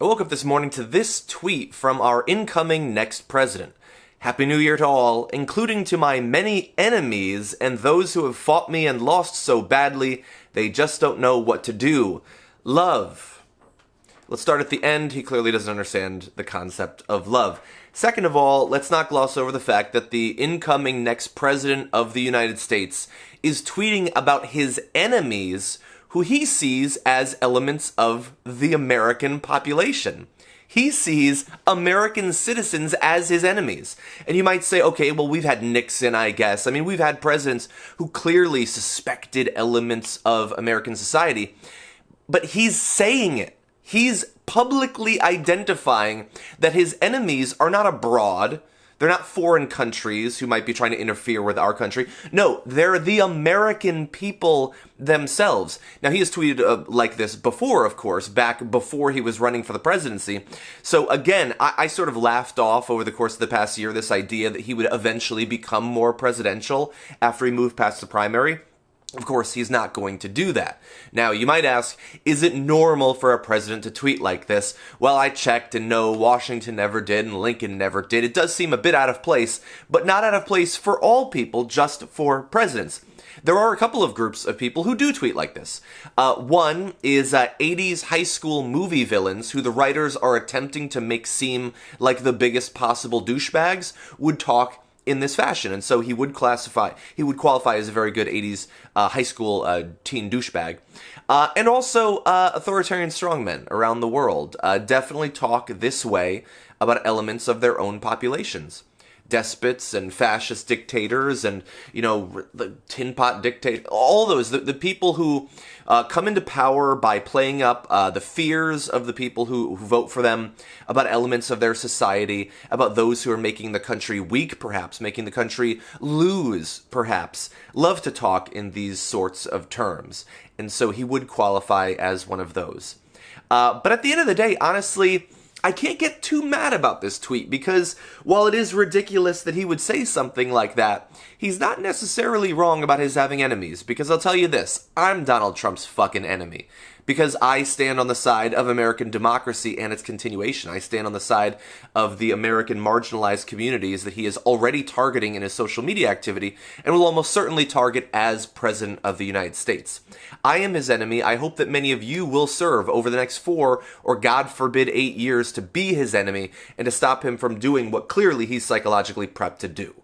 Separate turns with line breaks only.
I woke up this morning to this tweet from our incoming next president. Happy New Year to all, including to my many enemies and those who have fought me and lost so badly they just don't know what to do. Love. Let's start at the end. He clearly doesn't understand the concept of love. Second of all, let's not gloss over the fact that the incoming next president of the United States is tweeting about his enemies who he sees as elements of the American population. He sees American citizens as his enemies. And you might say, okay, well, we've had Nixon, I guess. I mean, we've had presidents who clearly suspected elements of American society. But he's saying it. He's publicly identifying that his enemies are not abroad. They're not foreign countries who might be trying to interfere with our country. No, they're the American people themselves. Now, he has tweeted like this before, of course, back before he was running for the presidency. So again, I sort of laughed off over the course of the past year this idea that he would eventually become more presidential after he moved past the primary. Of course, he's not going to do that. Now, you might ask, is it normal for a president to tweet like this? Well, I checked, and no, Washington never did, and Lincoln never did. It does seem a bit out of place, but not out of place for all people, just for presidents. There are a couple of groups of people who do tweet like this. One is 80s high school movie villains who the writers are attempting to make seem like the biggest possible douchebags would talk in this fashion, and so he would qualify as a very good 80s high school teen douchebag. And also authoritarian strongmen around the world definitely talk this way about elements of their own populations. Despots and fascist dictators and, the tin pot dictator, all those, the people who come into power by playing up the fears of the people who vote for them, about elements of their society, about those who are making the country weak, perhaps, making the country lose, perhaps, love to talk in these sorts of terms. And so he would qualify as one of those. But at the end of the day, honestly, I can't get too mad about this tweet because while it is ridiculous that he would say something like that, he's not necessarily wrong about his having enemies, because I'll tell you this, I'm Donald Trump's fucking enemy. Because I stand on the side of American democracy and its continuation. I stand on the side of the American marginalized communities that he is already targeting in his social media activity and will almost certainly target as President of the United States. I am his enemy. I hope that many of you will serve over the next 4 or God forbid 8 years to be his enemy and to stop him from doing what clearly he's psychologically prepped to do.